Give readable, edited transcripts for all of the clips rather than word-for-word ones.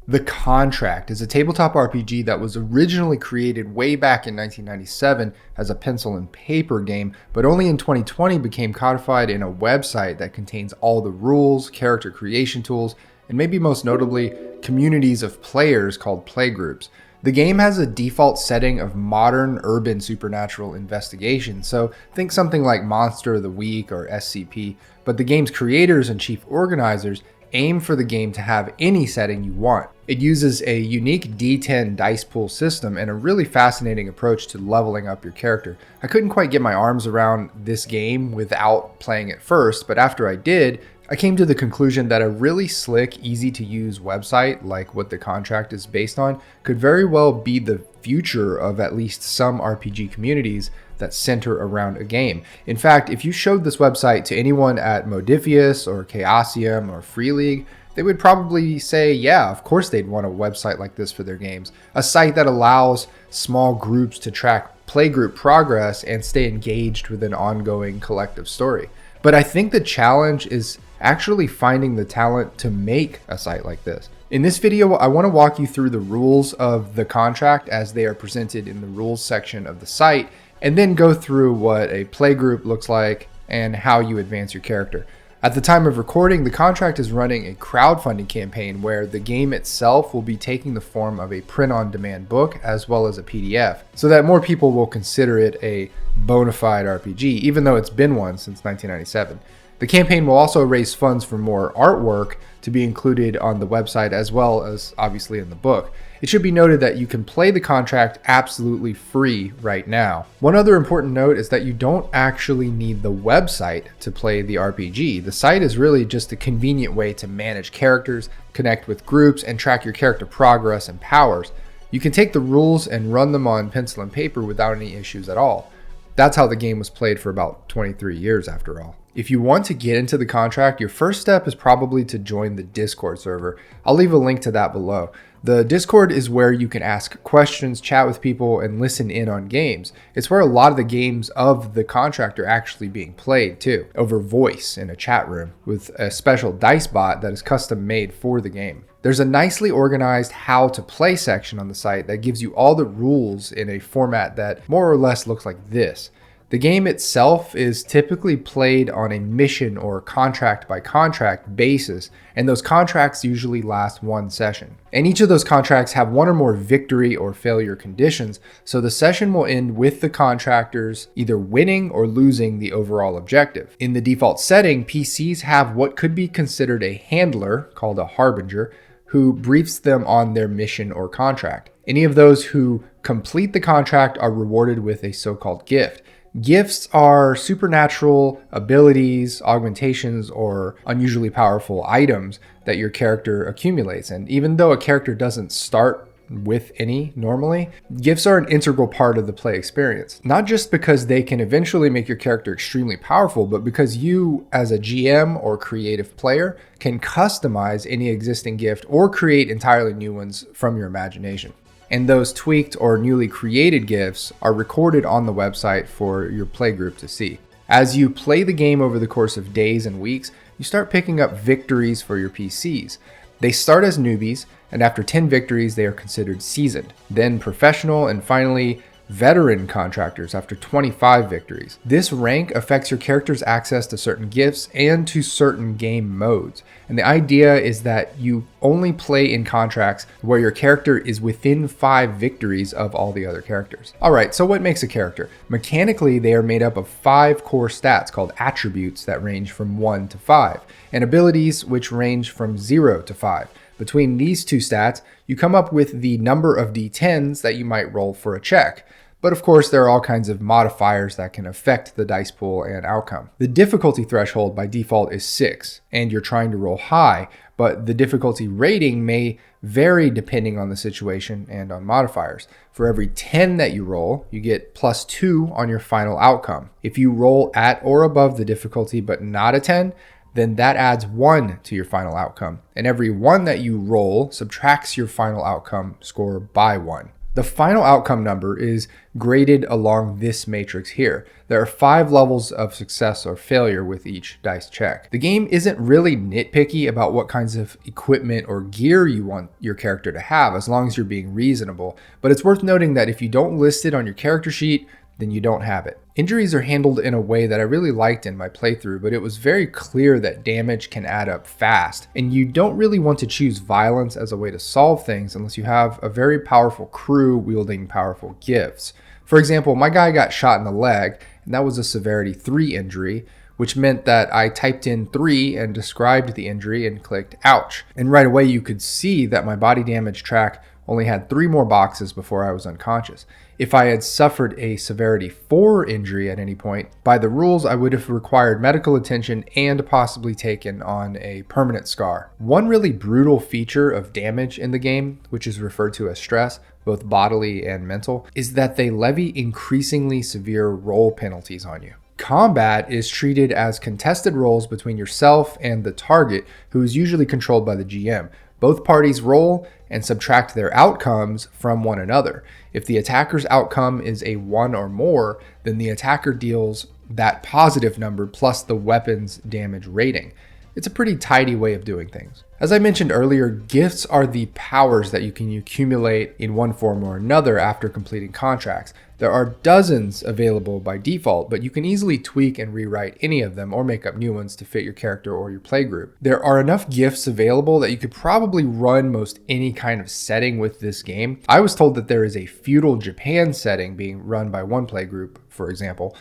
The Contract is a tabletop RPG that was originally created way back in 1997 as a pencil and paper game, but only in 2020 became codified in a website that contains all the rules, character creation tools, and maybe most notably, communities of players called playgroups. The game has a default setting of modern urban supernatural investigation, so think something like Monster of the Week or SCP, but the game's creators and chief organizers aim for the game to have any setting you want. It uses a unique D10 dice pool system and a really fascinating approach to leveling up your character. I couldn't quite get my arms around this game without playing it first, but after I did, I came to the conclusion that a really slick, easy to use website like what The Contract is based on could very well be the future of at least some RPG communities that center around a game. In fact, if you showed this website to anyone at Modifius or Chaosium or Free League, they would probably say, yeah, of course they'd want a website like this for their games. A site that allows small groups to track playgroup progress and stay engaged with an ongoing collective story. But I think the challenge is actually finding the talent to make a site like this. In this video, I want to walk you through the rules of The Contract as they are presented in the rules section of the site, and then go through what a playgroup looks like and how you advance your character. At the time of recording, The Contract is running a crowdfunding campaign where the game itself will be taking the form of a print-on-demand book as well as a PDF, so that more people will consider it a bona fide RPG, even though it's been one since 1997. The campaign will also raise funds for more artwork to be included on the website as well as obviously in the book. It should be noted that you can play The Contract absolutely free right now. One other important note is that you don't actually need the website to play the RPG. The site is really just a convenient way to manage characters, connect with groups, and track your character progress and powers. You can take the rules and run them on pencil and paper without any issues at all. That's how the game was played for about 23 years after all. If you want to get into The Contract, your first step is probably to join the Discord server. I'll leave a link to that below. The Discord is where you can ask questions, chat with people, and listen in on games. It's where a lot of the games of The Contract are actually being played too, over voice in a chat room with a special dice bot that is custom made for the game. There's a nicely organized how to play section on the site that gives you all the rules in a format that more or less looks like this. The game itself is typically played on a mission or contract by contract basis, and those contracts usually last one session. And each of those contracts have one or more victory or failure conditions, so the session will end with the contractors either winning or losing the overall objective. In the default setting, PCs have what could be considered a handler, called a harbinger, who briefs them on their mission or contract. Any of those who complete the contract are rewarded with a so-called gift. Gifts are supernatural abilities, augmentations, or unusually powerful items that your character accumulates. And even though a character doesn't start with any normally, gifts are an integral part of the play experience. Not just because they can eventually make your character extremely powerful, but because you, as a GM or creative player, can customize any existing gift or create entirely new ones from your imagination. And those tweaked or newly created gifts are recorded on the website for your playgroup to see. As you play the game over the course of days and weeks, you start picking up victories for your PCs. They start as newbies, and after 10 victories, they are considered seasoned, then professional, and finally veteran contractors after 25 victories. This rank affects your character's access to certain gifts and to certain game modes. And the idea is that you only play in contracts where your character is within 5 victories of all the other characters. Alright, so what makes a character? Mechanically, they are made up of 5 core stats called attributes that range from 1 to 5, and abilities which range from 0 to 5. Between these two stats, you come up with the number of d10s that you might roll for a check. But of course, there are all kinds of modifiers that can affect the dice pool and outcome. The difficulty threshold by default is 6, and you're trying to roll high, but the difficulty rating may vary depending on the situation and on modifiers. For every 10 that you roll, you get +2 on your final outcome. If you roll at or above the difficulty but not a 10, then that adds 1 to your final outcome. And every 1 that you roll subtracts your final outcome score by 1. The final outcome number is graded along this matrix here. There are 5 levels of success or failure with each dice check. The game isn't really nitpicky about what kinds of equipment or gear you want your character to have, as long as you're being reasonable, but it's worth noting that if you don't list it on your character sheet, then you don't have it. Injuries are handled in a way that I really liked in my playthrough, but it was very clear that damage can add up fast, and you don't really want to choose violence as a way to solve things unless you have a very powerful crew wielding powerful gifts. For example, my guy got shot in the leg, and that was a severity 3 injury, which meant that I typed in 3 and described the injury and clicked ouch. And right away you could see that my body damage track only had 3 more boxes before I was unconscious. If I had suffered a severity 4 injury at any point, by the rules I would have required medical attention and possibly taken on a permanent scar. One really brutal feature of damage in the game, which is referred to as stress, both bodily and mental, is that they levy increasingly severe roll penalties on you. Combat is treated as contested rolls between yourself and the target, who is usually controlled by the GM. Both parties roll and subtract their outcomes from one another. If the attacker's outcome is a 1 or more, then the attacker deals that positive number plus the weapon's damage rating. It's a pretty tidy way of doing things. As I mentioned earlier, gifts are the powers that you can accumulate in one form or another after completing contracts. There are dozens available by default, but you can easily tweak and rewrite any of them or make up new ones to fit your character or your playgroup. There are enough gifts available that you could probably run most any kind of setting with this game. I was told that there is a feudal Japan setting being run by one playgroup, for example.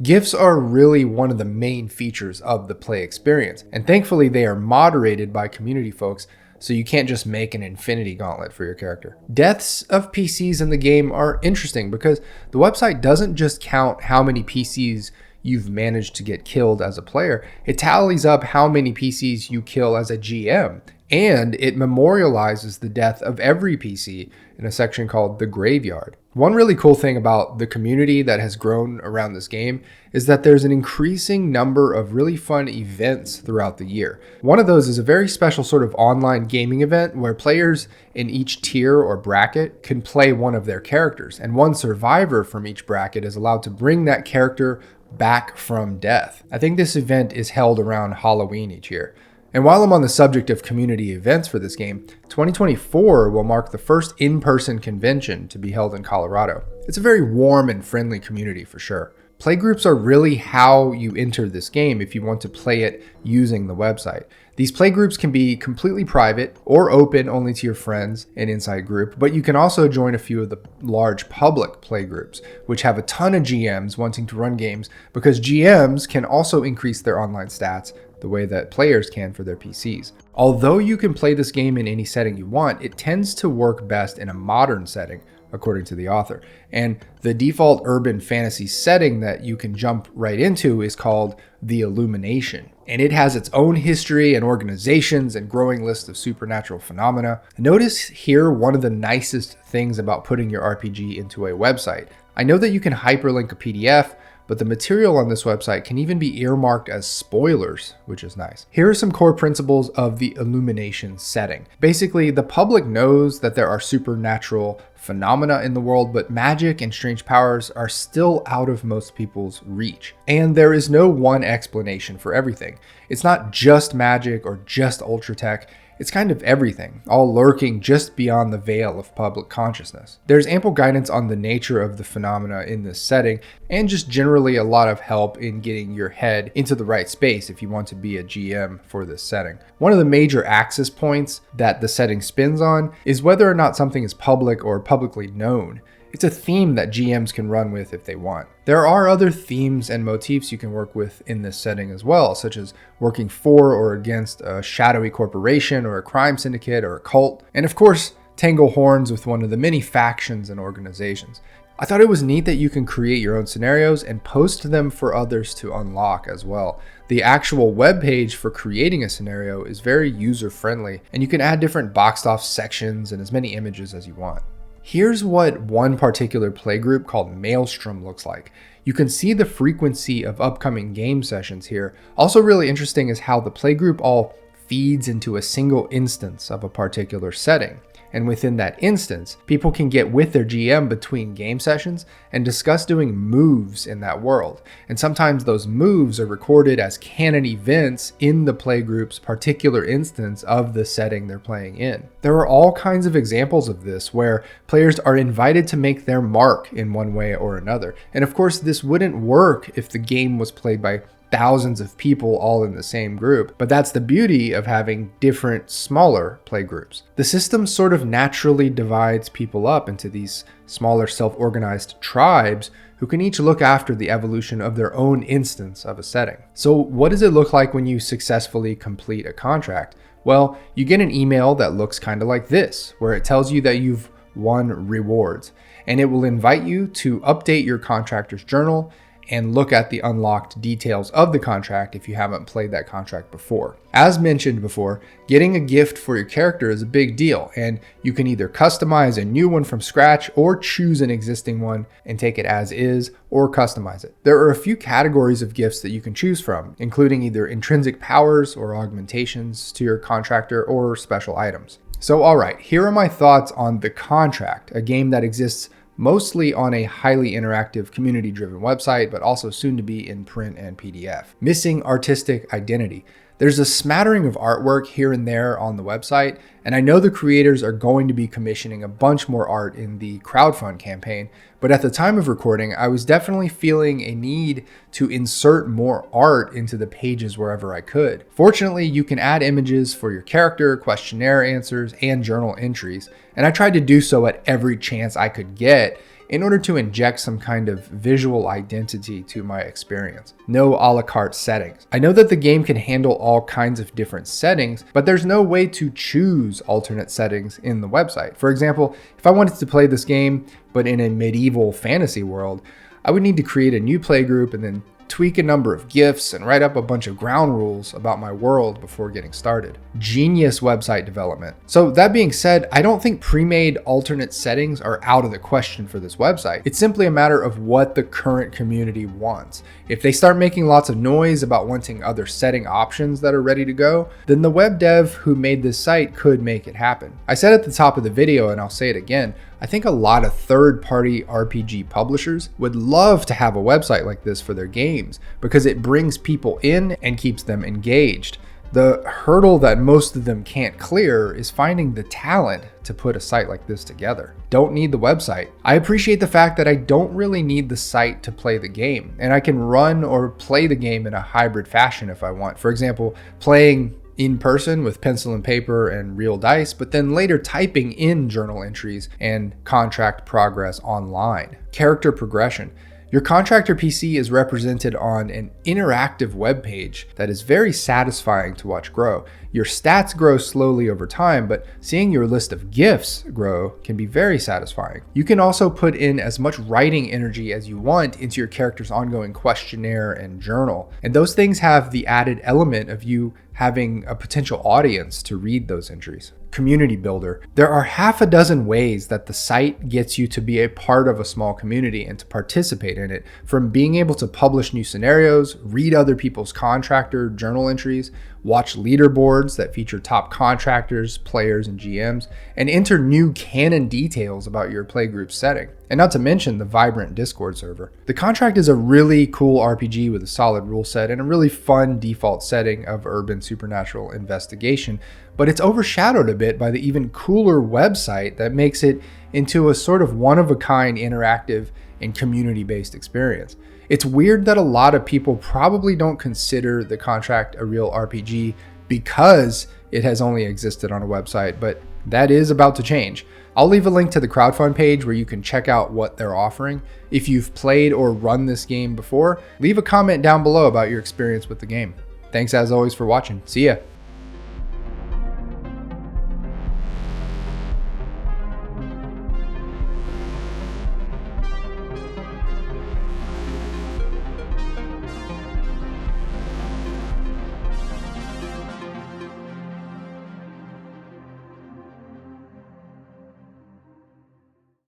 Gifts are really one of the main features of the play experience, and thankfully they are moderated by community folks, so you can't just make an infinity gauntlet for your character. Deaths of PCs in the game are interesting because the website doesn't just count how many PCs you've managed to get killed as a player, it tallies up how many PCs you kill as a GM, and it memorializes the death of every PC in a section called the Graveyard. One really cool thing about the community that has grown around this game is that there's an increasing number of really fun events throughout the year. One of those is a very special sort of online gaming event where players in each tier or bracket can play one of their characters, and one survivor from each bracket is allowed to bring that character back from death. I think this event is held around Halloween each year. And while I'm on the subject of community events for this game, 2024 will mark the first in-person convention to be held in Colorado. It's a very warm and friendly community for sure. Playgroups are really how you enter this game if you want to play it using the website. These playgroups can be completely private or open only to your friends and inside group, but you can also join a few of the large public playgroups, which have a ton of GMs wanting to run games because GMs can also increase their online stats the way that players can for their PCs. Although you can play this game in any setting you want, it tends to work best in a modern setting, according to the author. And the default urban fantasy setting that you can jump right into is called the Illumination. And it has its own history and organizations and growing list of supernatural phenomena. Notice here one of the nicest things about putting your RPG into a website. I know that you can hyperlink a PDF, but the material on this website can even be earmarked as spoilers, which is nice. Here are some core principles of the Illumination setting. Basically, the public knows that there are supernatural phenomena in the world, but magic and strange powers are still out of most people's reach. And there is no one explanation for everything. It's not just magic or just ultra tech. It's kind of everything, all lurking just beyond the veil of public consciousness. There's ample guidance on the nature of the phenomena in this setting, and just generally a lot of help in getting your head into the right space if you want to be a GM for this setting. One of the major axis points that the setting spins on is whether or not something is public or publicly known. It's a theme that GMs can run with if they want. There are other themes and motifs you can work with in this setting as well, such as working for or against a shadowy corporation or a crime syndicate or a cult, and of course, tangle horns with one of the many factions and organizations. I thought it was neat that you can create your own scenarios and post them for others to unlock as well. The actual web page for creating a scenario is very user-friendly, and you can add different boxed off sections and as many images as you want. Here's what one particular playgroup called Maelstrom looks like. You can see the frequency of upcoming game sessions here. Also really interesting is how the playgroup all feeds into a single instance of a particular setting. and within that instance, people can get with their GM between game sessions and discuss doing moves in that world. And sometimes those moves are recorded as canon events in the playgroup's particular instance of the setting they're playing in. There are all kinds of examples of this where players are invited to make their mark in one way or another. And of course, this wouldn't work if the game was played by thousands of people all in the same group, but that's the beauty of having different, smaller play groups. The system sort of naturally divides people up into these smaller self-organized tribes who can each look after the evolution of their own instance of a setting. So what does it look like when you successfully complete a contract? Well, you get an email that looks kind of like this, where it tells you that you've won rewards, and it will invite you to update your contractor's journal and look at the unlocked details of the contract if you haven't played that contract before. As mentioned before, getting a gift for your character is a big deal, and you can either customize a new one from scratch or choose an existing one and take it as is or customize it. There are a few categories of gifts that you can choose from, including either intrinsic powers or augmentations to your contractor or special items. So alright, here are my thoughts on The Contract, a game that exists mostly on a highly interactive, community-driven website, but also soon to be in print and PDF. Missing artistic identity. There's a smattering of artwork here and there on the website, and I know the creators are going to be commissioning a bunch more art in the crowdfund campaign, but at the time of recording, I was definitely feeling a need to insert more art into the pages wherever I could. Fortunately, you can add images for your character, questionnaire answers, and journal entries, and I tried to do so at every chance I could get in order to inject some kind of visual identity to my experience. No a la carte settings. I know that the game can handle all kinds of different settings, but there's no way to choose alternate settings in the website. For example, if I wanted to play this game, but in a medieval fantasy world, I would need to create a new playgroup and then tweak a number of gifts and write up a bunch of ground rules about my world before getting started. Genius website development. So that being said, I don't think pre-made alternate settings are out of the question for this website. It's simply a matter of what the current community wants. If they start making lots of noise about wanting other setting options that are ready to go, then the web dev who made this site could make it happen. I said at the top of the video, and I'll say it again, I think a lot of third-party RPG publishers would love to have a website like this for their games because it brings people in and keeps them engaged. The hurdle that most of them can't clear is finding the talent to put a site like this together. Don't need the website. I appreciate the fact that I don't really need the site to play the game, and I can run or play the game in a hybrid fashion if I want. For example, playing in person with pencil and paper and real dice, but then later typing in journal entries and contract progress online. Character progression. Your contractor PC is represented on an interactive web page that is very satisfying to watch grow. Your stats grow slowly over time, but seeing your list of gifts grow can be very satisfying. You can also put in as much writing energy as you want into your character's ongoing questionnaire and journal. And those things have the added element of you having a potential audience to read those entries. Community builder. There are half a dozen ways that the site gets you to be a part of a small community and to participate in it, from being able to publish new scenarios, read other people's contractor journal entries, watch leaderboards that feature top contractors, players, and GMs, and enter new canon details about your playgroup setting. And not to mention the vibrant Discord server. The Contract is a really cool RPG with a solid rule set and a really fun default setting of urban supernatural investigation, but it's overshadowed a bit by the even cooler website that makes it into a sort of one-of-a-kind interactive and community-based experience. It's weird that a lot of people probably don't consider The Contract a real RPG because it has only existed on a website, but that is about to change. I'll leave a link to the crowdfund page where you can check out what they're offering. If you've played or run this game before, leave a comment down below about your experience with the game. Thanks as always for watching. See ya.